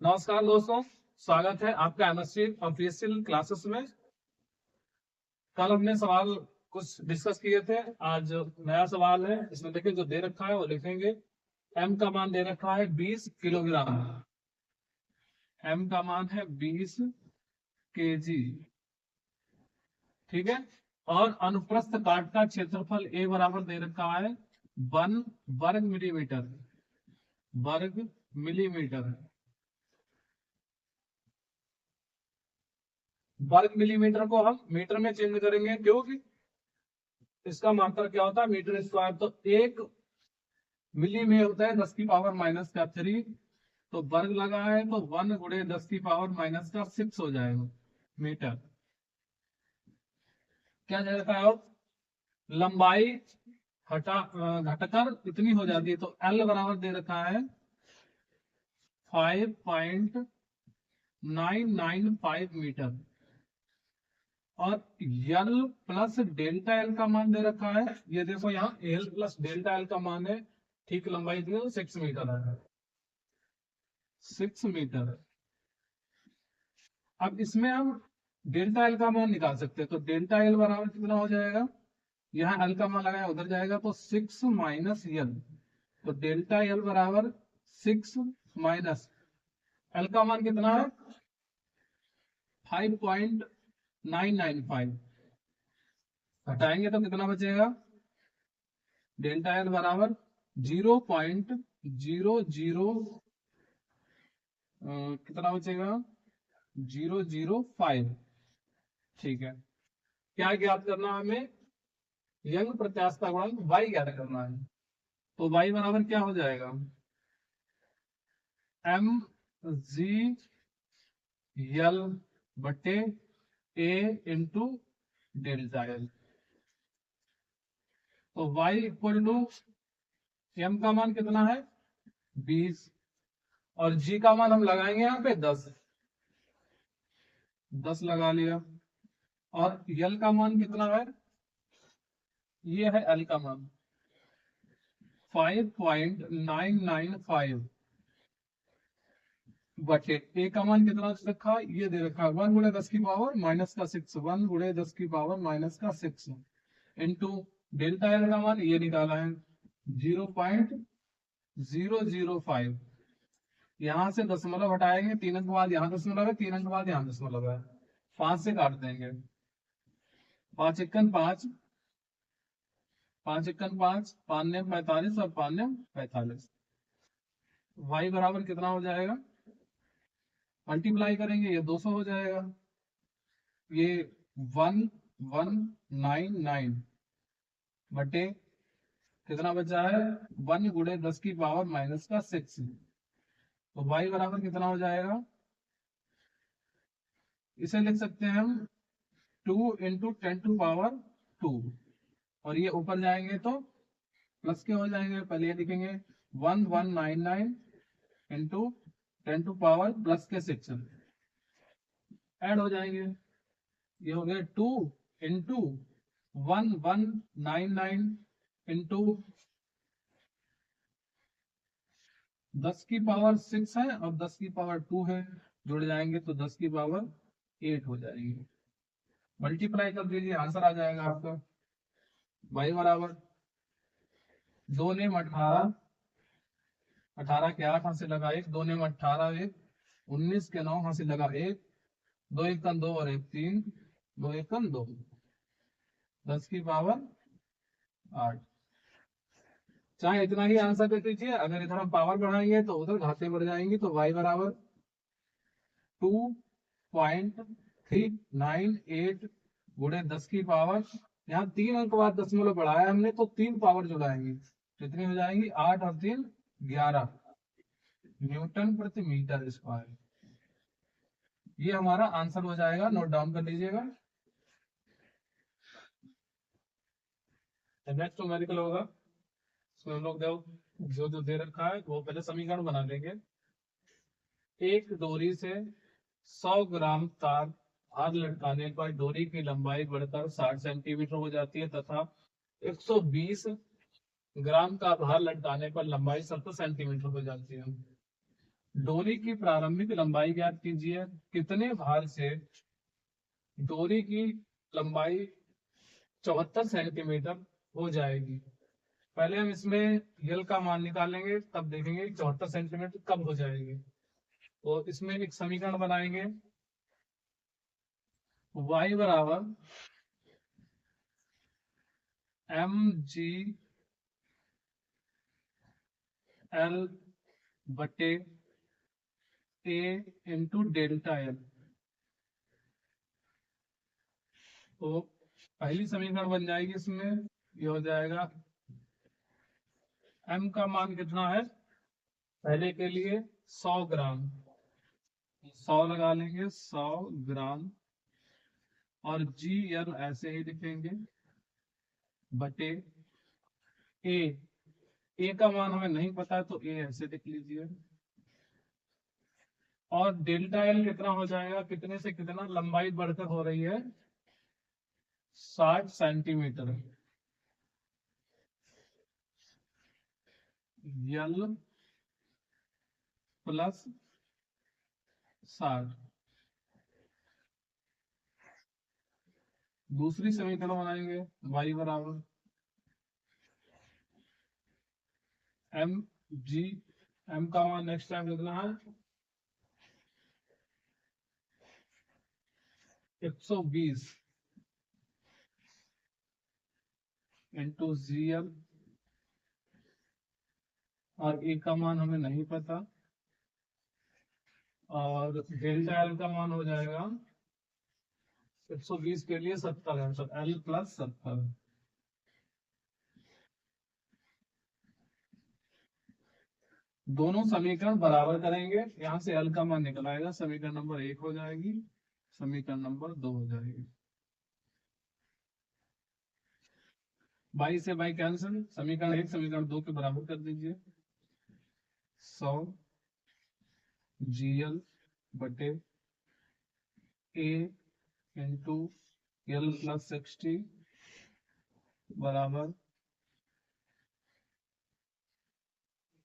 नमस्कार दोस्तों, स्वागत है आपका एमएससी ऑफिशियल क्लासेस में। कल हमने सवाल कुछ डिस्कस किए थे। आज नया सवाल है, इसमें देखिए जो दे रखा है वो लिखेंगे। एम का मान दे रखा है 20 किलोग्राम। एम का मान है 20 केजी, ठीक है। और अनुप्रस्थ काट का क्षेत्रफल ए बराबर दे रखा है 1 वर्ग मिलीमीटर। वर्ग मिलीमीटर, वर्ग मिलीमीटर को हम मीटर में चेंज करेंगे क्योंकि इसका मात्रा क्या होता है, मीटर स्क्वायर। तो एक मिली में होता है 10 की पावर माइनस का 3, तो वर्ग लगा है तो 1 गुणे 10 की पावर माइनस का 6 हो जाएगा मीटर। क्या जाता है और लंबाई घटकर इतनी हो जाती है, तो एल बराबर दे रखा है 5.995 मीटर। और यल प्लस डेल्टा एल का मान दे रखा है, ये देखो यहाँ एल प्लस डेल्टा एल का मान है, ठीक लंबाई दी है 6 मीटर है, 6 मीटर। अब इसमें हम डेल्टा एल का मान निकाल सकते हैं, तो डेल्टा एल बराबर कितना हो जाएगा, यहाँ एल का मान लगाया उधर जाएगा तो 6 माइनस यल। तो डेल्टा एल बराबर 6 माइनस एल का मान कितना है 5.995। हटाएंगे तो कितना बचेगा, डेल्टा एल बराबर 0.00 कितना बचेगा 005। ठीक है। क्या ज्ञात करना है हमें, यंग प्रत्यास्थता गुणांक y ज्ञात करना है। तो y बराबर क्या हो जाएगा, एम जी यल बटे ए इंटू डेल्टा एल। तो y इक्वल टू एम का मान कितना है 20 और g का मान हम लगाएंगे यहाँ पे 10 लगा लिया। और यल का मान कितना है, ये है एल का मान 5.995 बटे ए का मान कितना रखा, ये दे रखा है 1 गुणे 10 की पावर माइनस का 6, 1 गुणे 10 की पावर माइनस का 6 इंटू डेल्टा एल का मान ये निकाला है 0.005। यहां से दशमलव हटाएंगे, 3 अंक बाद यहाँ दशमलव है, 3 अंक बाद यहाँ दशमलव है, 5 से काट देंगे, 5 एकन 5, 5 एकन 5, 5 ने 45 और 5 ने 45। y बराबर कितना हो जाएगा, मल्टीप्लाई करेंगे ये 200 हो जाएगा, ये 1199 बटे कितना बचा है 1 गुणे 10 की पावर माइनस का 6। तो y बराबर कितना हो जाएगा, इसे लिख सकते हैं हम 2 इंटू 10 टू पावर 2, और ये ऊपर जाएंगे तो प्लस के हो जाएंगे। पहले ये लिखेंगे 1199 इंटू 10 टू पावर प्लस के 6, ऐड हो जाएंगे, ये हो गया 2 इंटू 1199 इंटू 10 की पावर 6 है और 10 की पावर 2 है, जुड़ जाएंगे तो 10 की पावर 8 हो जाएगी। मल्टीप्लाई कर दीजिए, आंसर आ जाएगा आपका y बराबर 2 ने 18, 18 के 8 हाथ से लगा 1, 2 ने 18 1, 19 के 9 हाथ से लगा 1, 2 एकम 2 और 1 3, 2 एकम 2, 10 की पावर 8। चाहे इतना ही आंसर दे दीजिए, अगर इधर हम पावर बढ़ाएंगे तो उधर घातें बढ़ जाएंगी। तो y बराबर 2.398 गुणे 10 की पावर, यहाँ 3 अंक बाद दशमलव बढ़ाया हमने तो 3 पावर जुड़ाएंगे, कितनी हो जाएंगी 8 और 3 11 न्यूटन प्रति मीटर स्क्वायर। ये हमारा आंसर हो जाएगा, नोट डाउन कर लीजिएगा। नेक्स्ट न्यूमेरिकल होगा, इसमें हम लोग जो जो दे रखा है वो पहले समीकरण बना लेंगे। एक डोरी से 100 ग्राम तार भार लटकाने पर डोरी की लंबाई बढ़कर 60 सेंटीमीटर हो जाती है तथा 120 ग्राम का भार लटकाने पर लंबाई 70 सेंटीमीटर हो जाती है। डोरी की प्रारंभिक लंबाई ज्ञात कीजिए। कितने भार से डोरी की लंबाई 74 सेंटीमीटर हो जाएगी? पहले हम इसमें यल का मान निकालेंगे, तब देखेंगे 74 सेंटीमीटर कब हो जाएगी। तो इसमें एक समीकरण बनाएंगे, y बराबर एम जी एल बटे ए इंटू डेल्टा एल। तो पहली समीकरण बन जाएगी इसमें, ये हो जाएगा m का मान कितना है पहले के लिए 100 ग्राम, 100 लगा लेंगे 100 ग्राम, और जी एल ऐसे ही लिखेंगे बटे ए। ए का मान हमें नहीं पता है तो ए ऐसे लिख लीजिए। और डेल्टा एल कितना हो जाएगा, कितने से कितना लंबाई बढ़कर हो रही है 60 सेंटीमीटर। यल प्लस 60। दूसरी समीकरण बनाएंगे, y बराबर एम जी, एम का मान नेक्स्ट टाइम लिखना है 120 इंटू जी एल, और ए का मान हमें नहीं पता, और डेल्टा एल का मान हो जाएगा 120 के लिए 70 है, तो एल प्लस 70। दोनों समीकरण बराबर करेंगे, यहाँ से एल का मान निकल आएगा, समीकरण नंबर 1 हो जाएगी, समीकरण नंबर 2 हो जाएगी। बाई से बाई कैंसिल, समीकरण 1 समीकरण 2 के बराबर कर दीजिए। 100 जीएल बटे ए इंटू एल प्लस 60 बराबर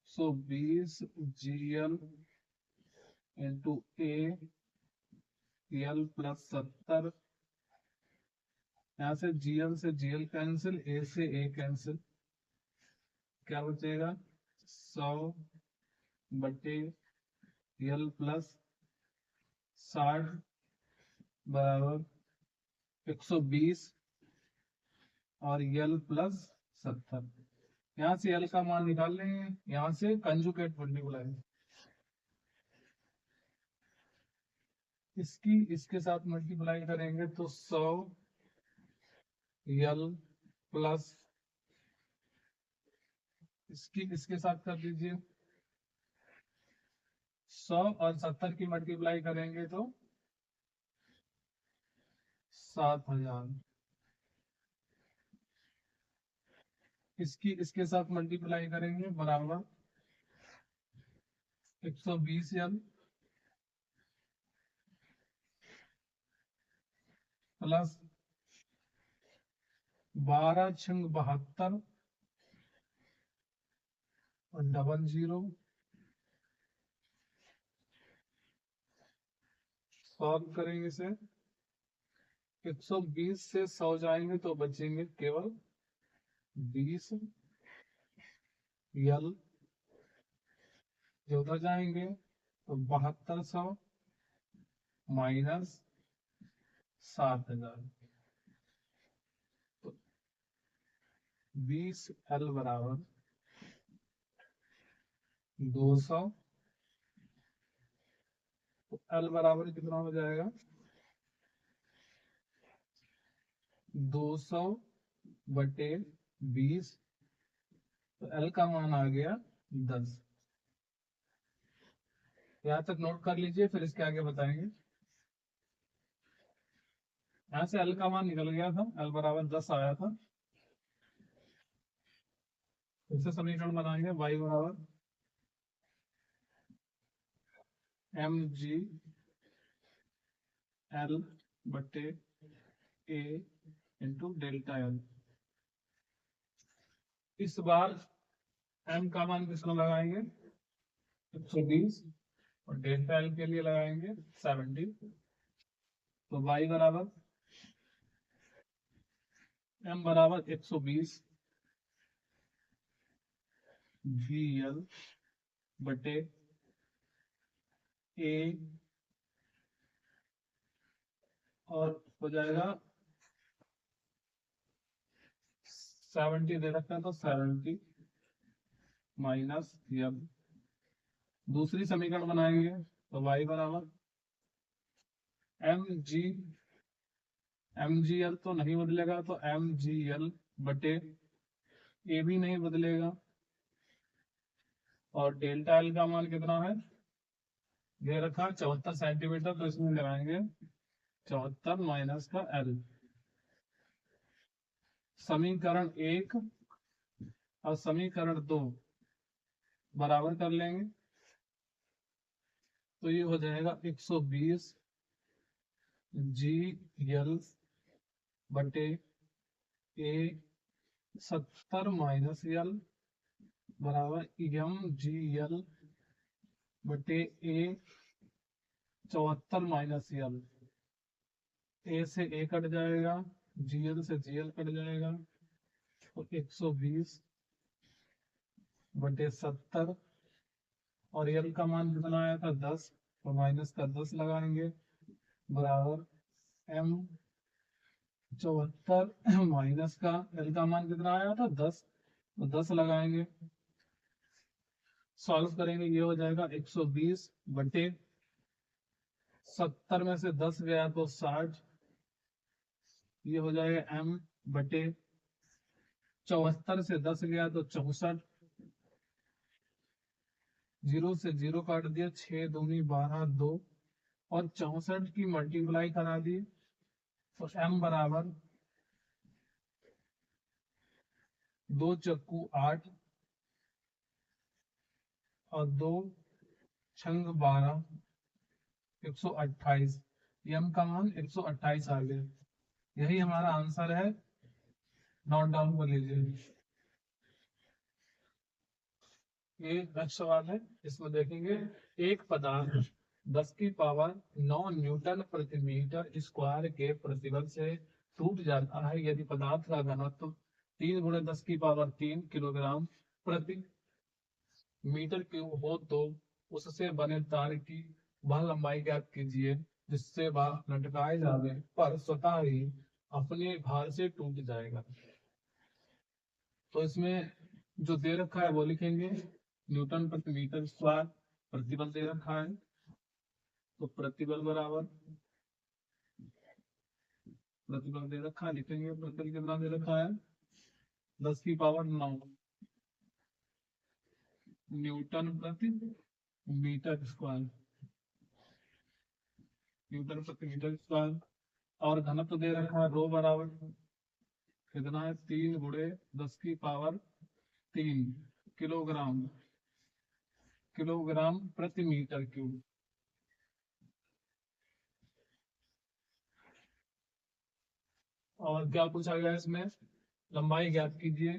120 GL into A L plus 70। यहाँ से जीएल से जीएल कैंसिल, ए से ए कैंसिल, क्या बचेगा 100 बटे एल प्लस 60 बराबर 120 और एल प्लस 70। यहाँ से एल का मान निकाल लेंगे, यहाँ से कंजुगेट मल्टीप्लाई, इसकी इसके साथ मल्टीप्लाई करेंगे तो 100 एल प्लस, इसकी इसके साथ कर दीजिए 100 और 70 की मल्टीप्लाई करेंगे तो 7000। इसकी इसके साथ मल्टीप्लाई करेंगे बराबर 120 एल प्लस 12 छंग 72 और डबल 0। सॉल्व करेंगे इसे, 120 से 100 जाएंगे तो बचेंगे केवल 20 यल, जो उधर जाएंगे तो 7200 माइनस 7000, तो 20 एल बराबर 200, तो एल बराबर कितना हो जाएगा 200 बटे 20, तो एल का मान आ गया 10। यहाँ तक नोट कर लीजिए, फिर इसके आगे बताएंगे। यहाँ से एल का मान निकल गया था, एल बराबर 10 आया था। इससे समीकरण बनाएंगे, y बराबर एम जी एल बटे ए इंटू डेल्टा एल। इस बार m का मान कितना लगाएंगे 120, और डेल्टा एल के लिए लगाएंगे 70। तो y बराबर m बराबर 120 वी एल बटे ए, और हो जाएगा 70 दे रखा है तो 70 माइनस एल। दूसरी समीकरण बनाएंगे तो y बराबर एम जी एल तो नहीं बदलेगा, तो एम जी एल बटे ए भी नहीं बदलेगा, और डेल्टा एल का मान कितना है, दे रखा 74 सेंटीमीटर, तो इसमें लगाएंगे 74 माइनस का एल। समीकरण 1 और समीकरण 2 बराबर कर लेंगे, तो ये हो जाएगा 120 जी एल बटे ए 70 माइनस एल बराबर एम जी एल बटे ए 74 माइनस एल। ए से ए कट जाएगा, जीएल से जीएल कट जाएगा, तो 120 बटे 70, और एल का मान कितना आया था 10, तो माइनस का 10 लगाएंगे बराबर एम 74 माइनस का एल का मान कितना आया था 10, तो 10 लगाएंगे, सॉल्व करेंगे, ये हो जाएगा 120 बटे 70 में से 10 गया तो 60, ये हो जाएगा m बटे 74 से 10 गया तो 64, 0 से 0 काट दिया, 6 दूनी 12 2, और 64 की मल्टीप्लाई करा दी, तो m बराबर 2 चक्कू 8 और 2 छंग 12, 128, m का मान 128 आ गया। यही हमारा आंसर है, नोट डाउन कर लीजिए। ये नेक्स्ट सवाल है, इसमें देखेंगे, एक पदार्थ 10 की पावर 9 न्यूटन प्रति मीटर स्क्वायर के प्रतिबल से टूट जाता है यदि पदार्थ का घनत्व 3 गुणे 10 की पावर 3 किलोग्राम प्रति मीटर क्यूब हो, तो उससे बने तार की वह लंबाई ज्ञात कीजिए जिससे वह लटकाए जाने पर स्वतः ही अपने भार से टूट जाएगा। तो इसमें जो दे रखा है वो लिखेंगे, न्यूटन प्रति मीटर स्क्वायर प्रतिबल दे रखा है, तो प्रतिबल बराबर प्रतिबल दे रखा है, लिखेंगे प्रतिबल कितना दे रखा है 10 की पावर 9 न्यूटन प्रति मीटर स्क्वायर, न्यूटन प्रति मीटर स्क्वायर, और घनत्व दे रखा है रो बराबर कितना है 3 गुणे 10 की पावर 3 किलोग्राम किलोग्राम प्रति मीटर क्यूब। और क्या पूछा गया इसमें, लंबाई ज्ञात कीजिए,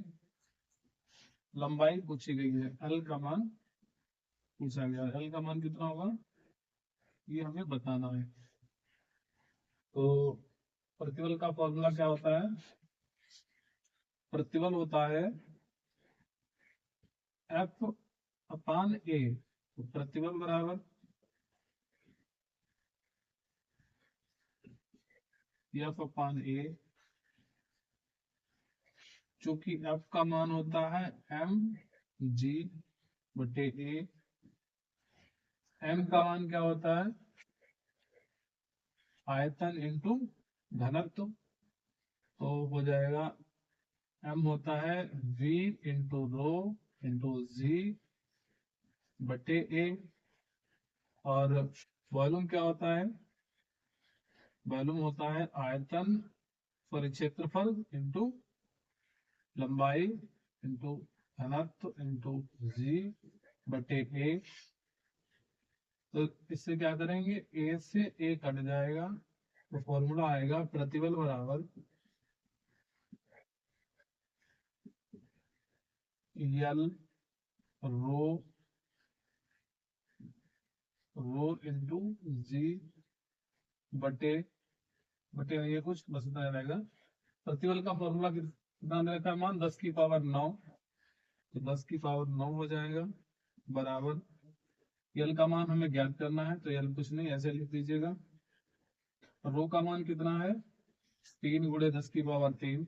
लंबाई पूछी गई है, एल का मान पूछा गया, एल का मान कितना होगा ये हमें बताना है। तो प्रतिबल का फॉर्मूला क्या होता है, प्रतिबल होता है एफ अपान ए, तो प्रतिबल बराबर एफ अपान ए, चूंकि एफ का मान होता है एम जी बटे ए, एम का मान क्या होता है आयतन इंटू घनत्व, तो हो जाएगा एम होता है v इंटू रो इंटू जी बटे ए, और वॉल्यूम क्या होता है, वॉल्यूम होता है आयतन सॉरी क्षेत्रफल इंटू लंबाई इंटू घनत्व इंटू जी बटे ए। तो इससे क्या करेंगे, ए से ए कट जाएगा, तो फॉर्मूला आएगा प्रतिबल बराबर यल रो रो इंटू जी बटे बटे ये कुछ बस इतना रहेगा। प्रतिबल का फॉर्मूला कितना दे रखा है मान 10 की पावर 9, तो 10 की पावर 9 हो जाएगा बराबर यल का मान हमें ज्ञात करना है, तो यल कुछ नहीं ऐसे लिख दीजिएगा। रो का मान कितना है 3 गुणे 10 की पावर 3,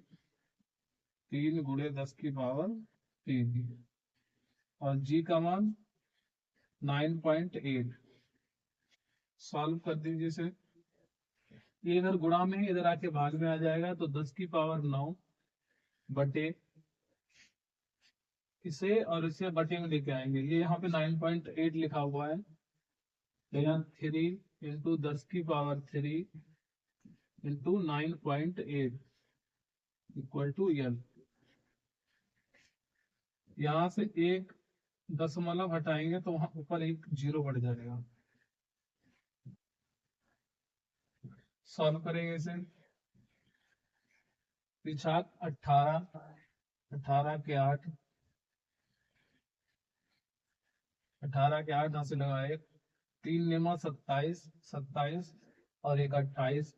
3 गुणे 10 की पावर 3 और जी का मान 9.8। सॉल्व कर दीजिए इसे, ये इधर गुणा में है इधर आके भाग में आ जाएगा, तो 10 की पावर 9 बटे इसे और इसे बटे में लेके आएंगे। ये यहाँ पे 9.8 लिखा हुआ है, तो यहाँ 3 इंटू 10 की पावर 3 इंटू 9.8 इक्वल टू यल। यहाँ से एक दशमलव हटाएंगे तो वहां ऊपर एक जीरो बढ़ जाएगा। सॉल्व करेंगे इसे, पिछात 18, 18 के 8, 18 के 8 यहाँ से लगाए 3 नियमा 27, 27 और एक 28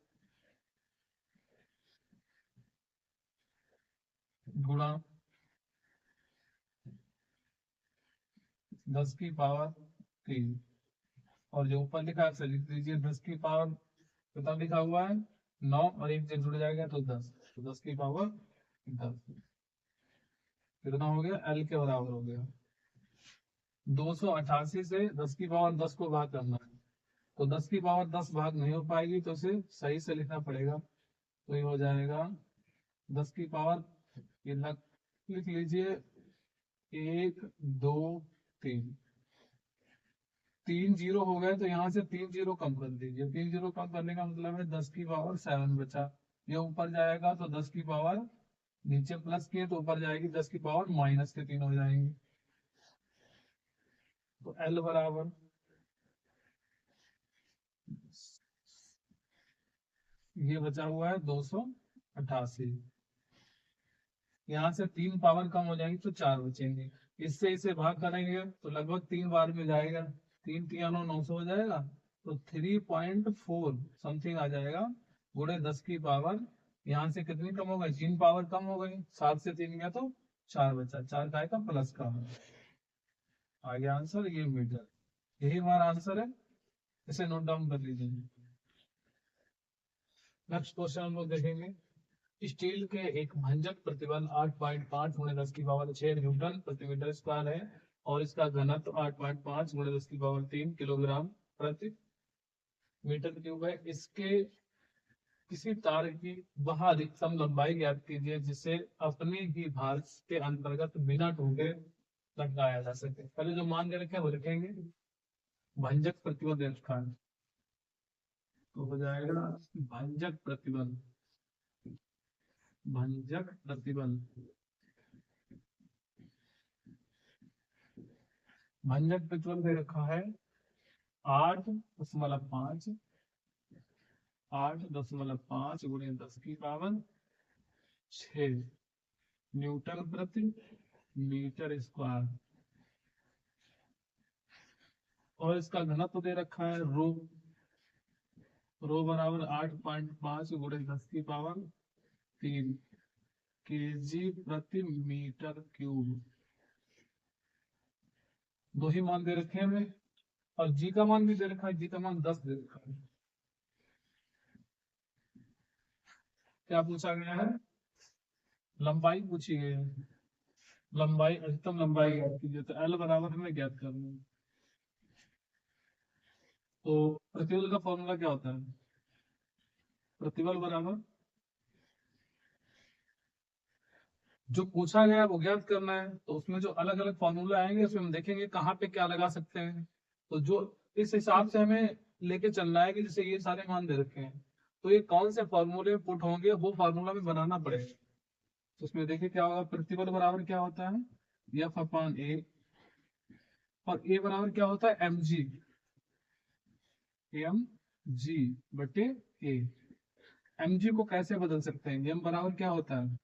गुणा 10 की पावर 3 और जो ऊपर लिखा है उसे लिख दीजिए। 10 की पावर कितना लिखा हुआ है 9 और एक से जुड़ जाएगा तो 10, तो 10 की पावर 10 कितना हो गया एल के बराबर हो गया। 288 से 10 की पावर 10 को भाग करना है, तो 10 की पावर 10 भाग नहीं हो पाएगी, तो इसे सही से लिखना पड़ेगा। तो ये हो जाएगा 10 की पावर ये लिख लीजिए 1 2 3, 3 जीरो हो गए, तो यहाँ से 3 जीरो कम कर दीजिए। 3 जीरो कम करने का मतलब है 10 की पावर 7 बचा, ये ऊपर जाएगा तो 10 की पावर नीचे प्लस किए तो ऊपर जाएगी 10 की पावर माइनस के 3 हो जाएंगे। तो एल बराबर ये बचा हुआ है 288। यहाँ से 3 पावर कम हो जाएंगी तो 4 बचेंगे, इससे इसे भाग करेंगे तो लगभग 3 बार में जाएगा, 3 3 900 हो जाएगा, तो 3.4 समथिंग आ जाएगा गुणे 10 की पावर। यहाँ से कितनी कम हो गई 3 पावर कम हो गई, 7 से 3 गया तो 4 बचा, 4 का आएगा प्लस का आ गया आंसर ये मीटर। यही हमारा आंसर है, इसे नोट डाउन कर लीजिए। नेक्स्ट क्वेश्चन हम लोग देखेंगे। स्टील के एक भंजक प्रतिबल 8.5 गुणे 10 की पावर 6 न्यूटन प्रति मीटर स्क्वायर है और इसका घनत्व 8.5 गुणे 10 की पावर 3 किलोग्राम प्रति मीटर क्यूब है। इसके किसी तार की वह अधिकतम लंबाई ज्ञात कीजिए जिसे अपने ही भार के अंतर्गत बिना टूटे लटकाया जा सके। पहले जो मान दे रखे हैं वो लिखेंगे, भंजक प्रतिबल दे रखा है तो हो जाएगा भंजक प्रतिबल, भंजक प्रतिबल, भंजक प्रतिबल दे रखा है 8.5, 8.5 गुणे 10 की पावर 6 न्यूटन प्रति मीटर स्क्वायर और इसका घनत्व दे रखा है रो, रो बराबर 8.5 गुणे 10 की पावर 3 केजी प्रति मीटर क्यूब। दो ही मान दे रखे हैं हमें और जी का मान भी दे रखा है, जी का मान 10 दे रखा है। क्या पूछा गया है लंबाई पूछी गई है, लंबाई अधिकतम लंबाई ज्ञात कीजिए, तो एल बराबर हमें ज्ञात करना है। तो प्रतिबल का फॉर्मूला क्या होता है, प्रतिबल बराबर जो पूछा गया वो ज्ञात करना है, तो उसमें जो अलग अलग फॉर्मूला आएंगे उसमें हम देखेंगे कहाँ पे क्या लगा सकते हैं। तो जो इस हिसाब से हमें लेके चलना है कि जैसे ये सारे मान दे रखे हैं तो ये कौन से फॉर्मूले पुट होंगे वो फॉर्मूला में बनाना पड़ेगा। तो उसमें देखिए क्या होगा, प्रतिबल बराबर क्या होता है एफ अपॉन ए और ए बराबर क्या होता है एम जी, एम जी बटे ए। एम जी को कैसे बदल सकते हैं, एम बराबर क्या होता है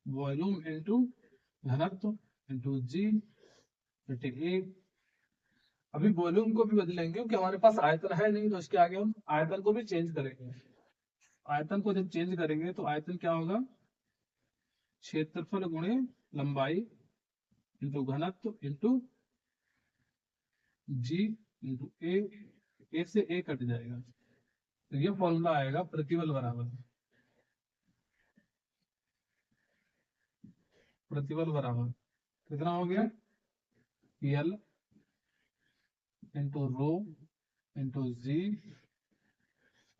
वॉल्यूम इंटू घनत्व इंटू जी बटे ए। अभी वॉल्यूम को भी बदलेंगे क्योंकि हमारे पास आयतन है नहीं, तो इसके आगे हम आयतन को भी चेंज करेंगे। आयतन को जब चेंज करेंगे तो आयतन क्या होगा, क्षेत्रफल गुणे लंबाई इंटू घनत्व इंटू जी इंटू ए से ए कट जाएगा, तो ये फॉर्मूला आएगा प्रतिबल बराबर, प्रतिबल बराबर कितना हो गया, एल इंटू रो इंटू जी।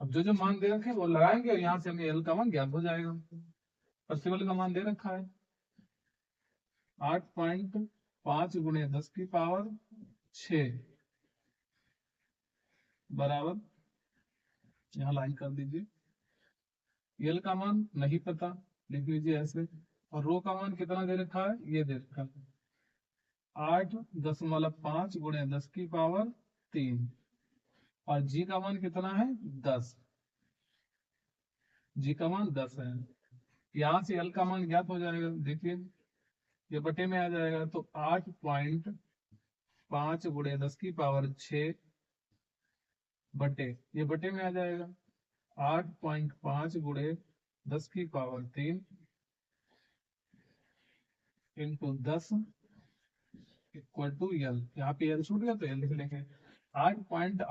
अब जो जो मान दे रखे वो लगाएंगे और यहाँ से हमें एल का मान ज्ञात हो जाएगा। प्रतिबल का मान दे रखा है 8.5 गुणे 10 की पावर 6 बराबर, यहाँ लाइन कर दीजिए। एल का मान नहीं पता, लिख लीजिए ऐसे। और रो का मान कितना दे रखा है, ये दे रखा है 8.5 गुणे 10 की पावर 3, और जी का मान कितना है 10, जी का मान 10 है। यहाँ से एल का मान ज्ञात हो जाएगा, देखिए ये बटे में आ जाएगा, तो 8.5 गुणे 10 की पावर 6 बटे, ये बटे में आ जाएगा 8.5 गुणे 10 की power 3 into 10 equal to L. यहाँ पे एल छूट गया तो एल लिख लेंगे, 8 पॉइंट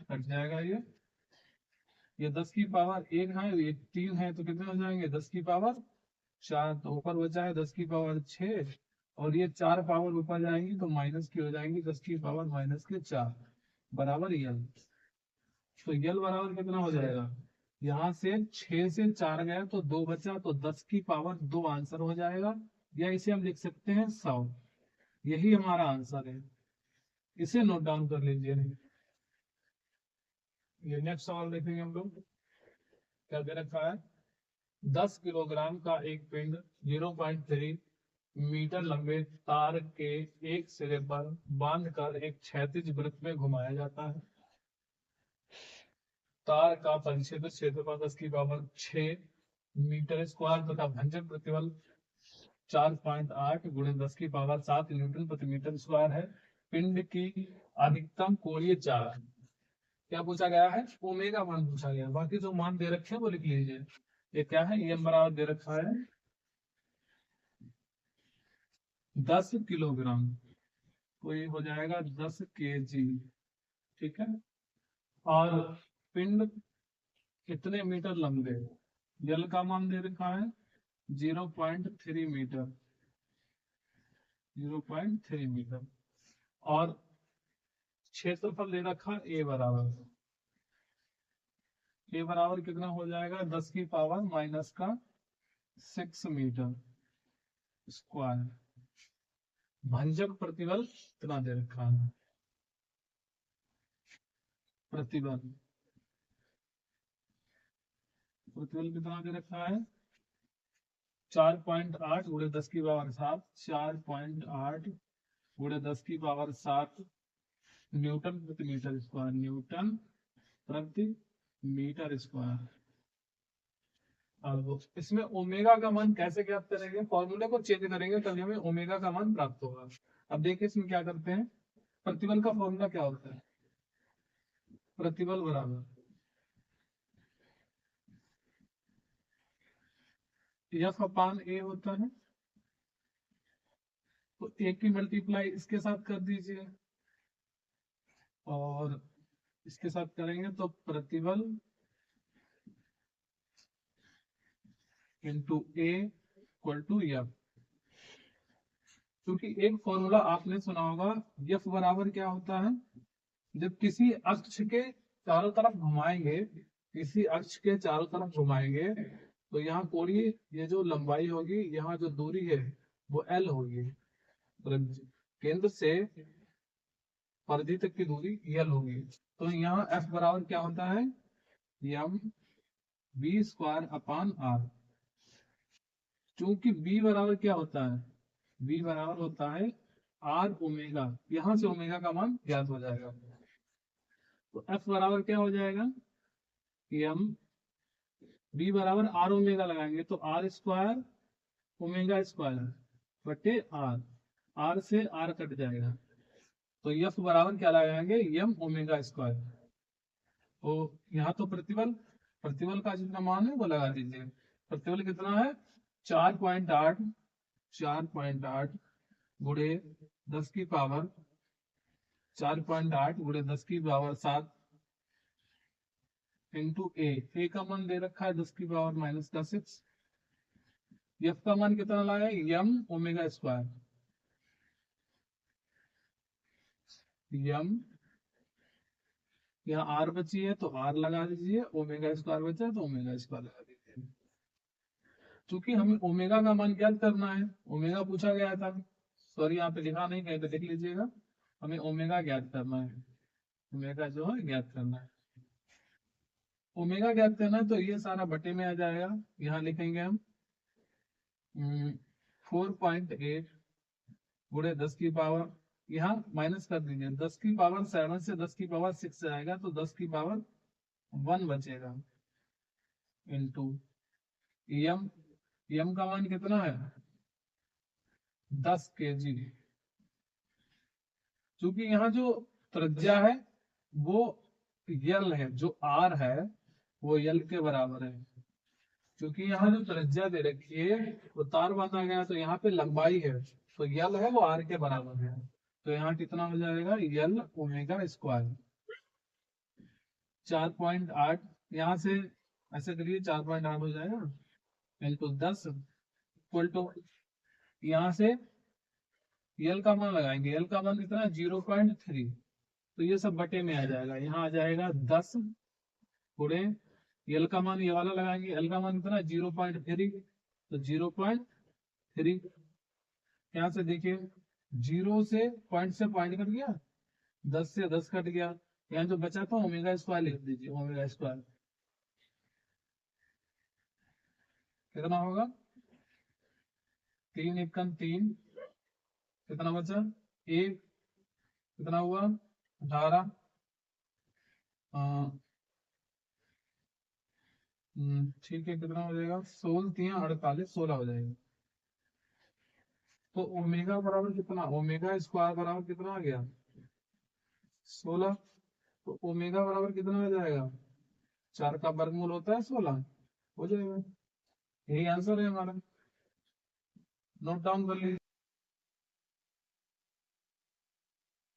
कट जाएगा ये 10 की पावर 1 है, ये 3 है, तो कितने हो जाएंगे 10 की पावर 4, तो ऊपर बचा है 10 की पावर 6, और ये 4 पावर ऊपर जाएंगी तो माइनस की हो जाएंगी 10 की पावर माइनस के 4 बराबर एल। तो एल बराबर कितना हो जाएगा, यहाँ से 6 से 4 गया तो 2 बचा, तो 10 की पावर 2 आंसर हो जाएगा, या इसे हम लिख सकते हैं 100। यही हमारा आंसर है, इसे नोट डाउन कर लीजिए। ये नेक्स्ट सवाल देखेंगे हम लोग, क्या दे रखा है, 10 किलोग्राम का एक पिंड 0.3 मीटर लंबे तार के एक सिरे पर बांधकर एक क्षैतिज वृत्त में घुमाया जाता है। तार का परिक्षेत्र क्षेत्रफल 10 की पावर 6 मीटर स्क्वायर तथा भंजक प्रतिबल 4.8 गुणे 10 की पावर 7 न्यूटन प्रति मीटर स्क्वायर है। पिंड की अधिकतम कोणीय चाल क्या पूछा गया है, ओमेगा मान पूछा गया, बाकी जो मान दे रखे हैं वो लिख लीजिए। ये क्या है, एम बराबर दे रखा है 10 किलोग्राम, तो ये हो जाएगा 10 केजी, ठीक है। और पिंड कितने मीटर लंबे, जल का मान दे रखा है 0.3 मीटर, 0.3 मीटर, और क्षेत्रफल दे रखा ए बराबर, ए बराबर कितना हो जाएगा 10 की पावर माइनस का 6 मीटर स्क्वायर। भंजक प्रतिबल कितना दे रखा है, प्रतिबल प्रतिबल कितना दे रखा है 4.8 गुणे 10 की पावर 7, 4.8 गुणे 10 की पावर 7 न्यूटन प्रति मीटर स्क्वायर, न्यूटन प्रति मीटर स्क्वायर। अब इसमें ओमेगा का मान कैसे ज्ञात करेंगे, फॉर्मूले को चेंज करेंगे तभी हमें ओमेगा का मान प्राप्त होगा। अब देखिए इसमें क्या करते हैं, प्रतिबल का फॉर्मूला क्या होता है, प्रतिबल बराबर एफ अपान ए होता है, तो ए की मल्टीप्लाई इसके साथ कर दीजिए, और इसके साथ करेंगे तो प्रतिबल into A equal to F. क्योंकि एक फॉर्मूला आपने सुना होगा, एफ बराबर क्या होता है, जब किसी अक्ष के चारों तरफ घुमाएंगे, किसी अक्ष के चारों तरफ घुमाएंगे, तो यहाँ कोणीय ये जो लंबाई होगी, यहाँ जो दूरी है वो एल होगी, केंद्र से परिधि तक की दूरी एल होगी। तो यहाँ एफ बराबर क्या होता है, M B square upon R. चूंकि बी बराबर क्या होता है, बी बराबर होता है आर ओमेगा, यहां से ओमेगा का मान ज्ञात हो जाएगा। तो एफ बराबर क्या हो जाएगा, एम बी बराबर आर ओमेगा लगाएंगे तो आर स्क्वायर ओमेगा स्क्वायर बटे आर, आर से आर कट जाएगा, तो एफ बराबर क्या लगाएंगे, एम ओमेगा स्क्वायर। तो यहाँ तो प्रतिबल प्रतिबल का जितना मान है वो लगा दीजिए। प्रतिबल कितना है 4.8, 4.8 गुणे 10 की पावर 4.8 गुणे 10 की पावर 7 इंटू ए का मान दे रखा है 10 की पावर माइनस का 6। एफ का मान कितना लाया, एम ओमेगा स्क्वायर, एम यहाँ आर बची है तो आर लगा दीजिए, ओमेगा स्क्वायर बचा है तो ओमेगा स्क्वायर लगा दीजिए। चूंकि हमें ओमेगा का मान ज्ञात करना है, ओमेगा पूछा गया था, सॉरी यहाँ पे लिखा नहीं, कहीं पे लिख लीजिएगा, हमें ओमेगा ज्ञात करना है, ओमेगा जो है ज्ञात करना है। ओमेगा ज्ञात करना है तो ये सारा बटे में आ जाएगा, यहाँ लिखेंगे हम 4.8 गुणे 10 की पावर, यहाँ माइनस कर दीजिए, 10 की पावर 7 से 10 की पावर 6 जाएगा तो 10 की पावर 1 बचेगा, इंटू एम, एम का मान कितना है 10 kg। क्योंकि यहाँ जो त्रिज्या है वो यल है, जो आर है वो यल के बराबर है। क्योंकि यहाँ जो त्रिज्या दे रखी है वो तार बांधा गया, तो यहाँ पे लंबाई है तो यल है वो आर के बराबर है। तो यहाँ कितना हो जाएगा, यल ओमेगा स्क्वायर 4.8, यहाँ से ऐसे करिए 4.8 हो जाएगा इंटू 10 इक्वल टू, यहाँ से यल का मान लगाएंगे, यल का मान कितना 0.3, तो ये सब बटे में आ जाएगा, यहाँ आ जाएगा 10 गुणे यल का मान ये वाला लगाएंगे, यल का मान कितना 0.3, तो 0.3, यहाँ से देखिए 0 से पॉइंट कट गया, 10 से 10 कट गया, यहाँ जो बचा था ओमेगा स्क्वायर लिख दीजिए, ओमेगा स्क्वायर कितना होगा 3 एकम 3, कितना बचा 1, कितना हुआ 18, ठीक है, कितना हो जाएगा 16 3 48, 16 हो जाएगा। तो ओमेगा बराबर कितना, ओमेगा स्क्वायर बराबर कितना आ गया 16, तो ओमेगा बराबर कितना हो जाएगा, 4 का वर्गमूल होता है 16, हो जाएगा। यही आंसर है हमारा, नोट डाउन कर लीजिए।